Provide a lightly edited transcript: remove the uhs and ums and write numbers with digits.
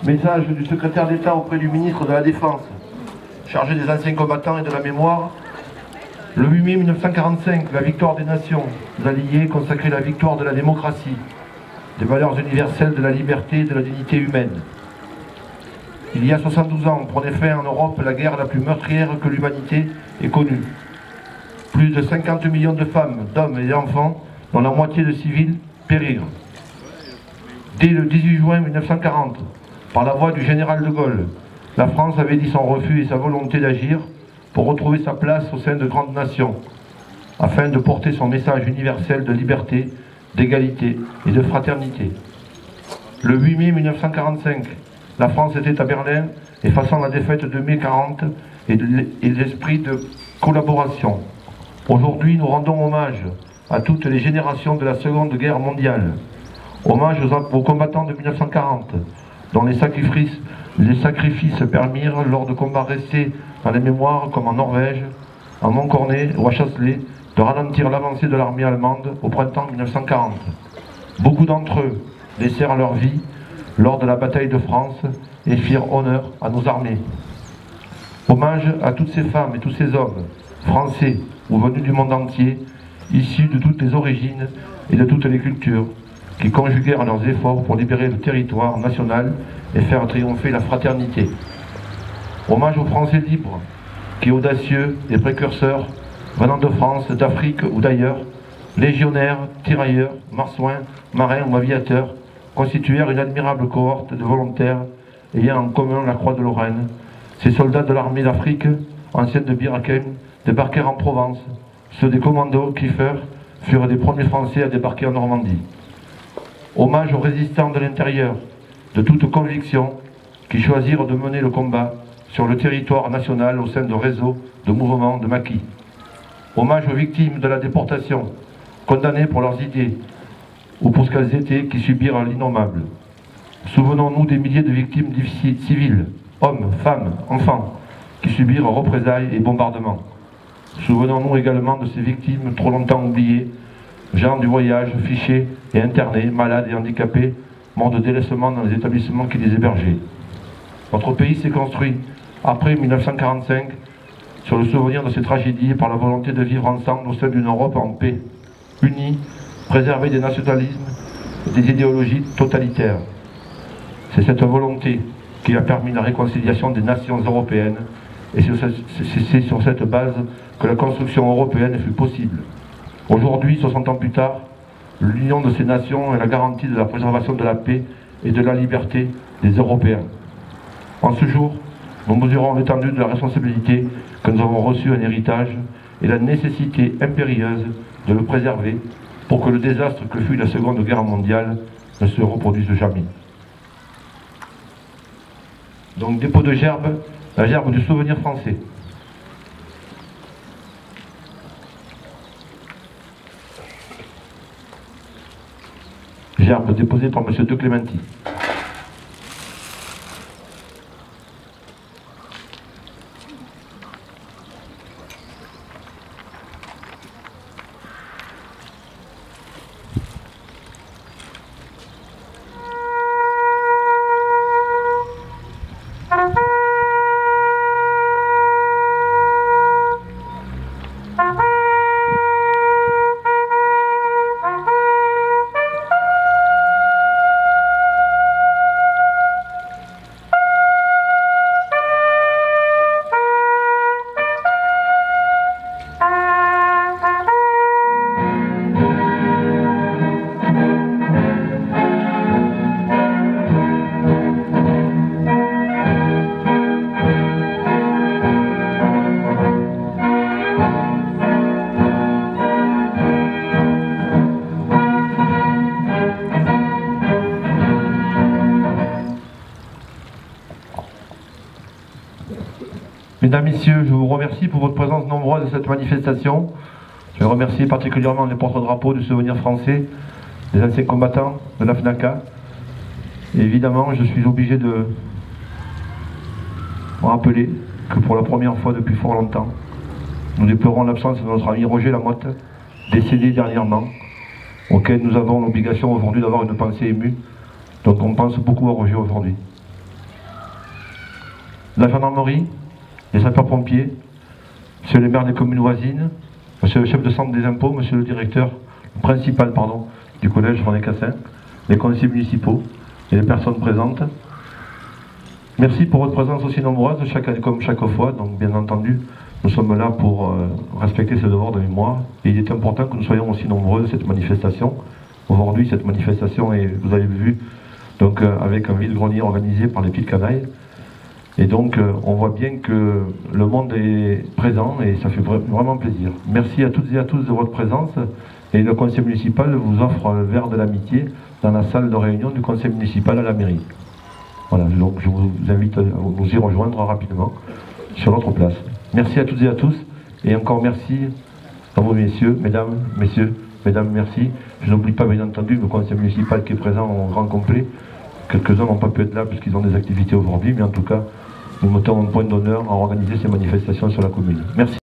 Message du secrétaire d'État auprès du ministre de la Défense, chargé des anciens combattants et de la mémoire. Le 8 mai 1945, la victoire des nations alliées consacrait la victoire de la démocratie, des valeurs universelles de la liberté et de la dignité humaine. Il y a 72 ans, prenait fin en Europe la guerre la plus meurtrière que l'humanité ait connue. Plus de 50 millions de femmes, d'hommes et d'enfants, dont la moitié de civils, périrent. Dès le 18 juin 1940, par la voix du général de Gaulle, la France avait dit son refus et sa volonté d'agir pour retrouver sa place au sein de grandes nations, afin de porter son message universel de liberté, d'égalité et de fraternité. Le 8 mai 1945, la France était à Berlin, effaçant la défaite de mai 40 et l'esprit de collaboration. Aujourd'hui, nous rendons hommage à toutes les générations de la Seconde Guerre mondiale. Hommage aux combattants de 1940, dont les sacrifices permirent, lors de combats restés dans les mémoires comme en Norvège, en Montcornet ou à Chasselet, de ralentir l'avancée de l'armée allemande au printemps 1940. Beaucoup d'entre eux laissèrent leur vie lors de la bataille de France et firent honneur à nos armées. Hommage à toutes ces femmes et tous ces hommes, français ou venus du monde entier, issus de toutes les origines et de toutes les cultures, qui conjuguèrent leurs efforts pour libérer le territoire national et faire triompher la fraternité. Hommage aux Français libres, qui audacieux et précurseurs, venant de France, d'Afrique ou d'ailleurs, légionnaires, tirailleurs, marsouins, marins ou aviateurs, constituèrent une admirable cohorte de volontaires ayant en commun la Croix de Lorraine. Ces soldats de l'armée d'Afrique, anciens de Bir Hakeim, débarquèrent en Provence. Ceux des commandos Kiefer furent des premiers Français à débarquer en Normandie. Hommage aux résistants de l'intérieur, de toute conviction, qui choisirent de mener le combat sur le territoire national au sein de réseaux de mouvements de maquis. Hommage aux victimes de la déportation, condamnées pour leurs idées ou pour ce qu'elles étaient, qui subirent l'innommable. Souvenons-nous des milliers de victimes civiles, hommes, femmes, enfants, qui subirent représailles et bombardements. Souvenons-nous également de ces victimes trop longtemps oubliées, gens du voyage, fichés et internés, malades et handicapés, morts de délaissement dans les établissements qui les hébergeaient. Notre pays s'est construit, après 1945, sur le souvenir de ces tragédies et par la volonté de vivre ensemble au sein d'une Europe en paix, unie, préservée des nationalismes et des idéologies totalitaires. C'est cette volonté qui a permis la réconciliation des nations européennes, et c'est sur cette base que la construction européenne fut possible. Aujourd'hui, 60 ans plus tard, l'union de ces nations est la garantie de la préservation de la paix et de la liberté des Européens. En ce jour, nous mesurons l'étendue de la responsabilité que nous avons reçue en héritage et la nécessité impérieuse de le préserver pour que le désastre que fut la Seconde Guerre mondiale ne se reproduise jamais. Donc, dépôt de gerbe, la gerbe du souvenir français. Gerbe déposée par M. De Clémenti. Mesdames, Messieurs, je vous remercie pour votre présence nombreuse à cette manifestation. Je remercie particulièrement les porte-drapeaux du souvenir français, les anciens combattants de la FNACA. Et évidemment, je suis obligé de rappeler que pour la première fois depuis fort longtemps, nous déplorons l'absence de notre ami Roger Lamotte, décédé dernièrement, auquel nous avons l'obligation aujourd'hui d'avoir une pensée émue. Donc on pense beaucoup à Roger aujourd'hui. la gendarmerie, les sapeurs-pompiers, monsieur le maire des communes voisines, monsieur le chef de centre des impôts, monsieur le directeur principal du collège René Cassin, les conseillers municipaux et les personnes présentes. Merci pour votre présence aussi nombreuse, comme chaque fois. Donc bien entendu, nous sommes là pour respecter ce devoir de mémoire. Et il est important que nous soyons aussi nombreux à cette manifestation. Aujourd'hui, cette manifestation est, vous avez vu, donc avec un vide-grenier organisé par les petites canailles. Et donc on voit bien que le monde est présent et ça fait vraiment plaisir. Merci à toutes et à tous de votre présence. Et le conseil municipal vous offre le verre de l'amitié dans la salle de réunion du conseil municipal à la mairie. Voilà, donc je vous invite à nous y rejoindre rapidement sur notre place. Merci à toutes et à tous. Et encore merci à vous messieurs, mesdames, merci. Je n'oublie pas bien entendu le conseil municipal qui est présent en grand complet. Quelques-uns n'ont pas pu être là parce qu'ils ont des activités aujourd'hui, mais en tout cas, nous mettons un point d'honneur à organiser ces manifestations sur la commune. Merci.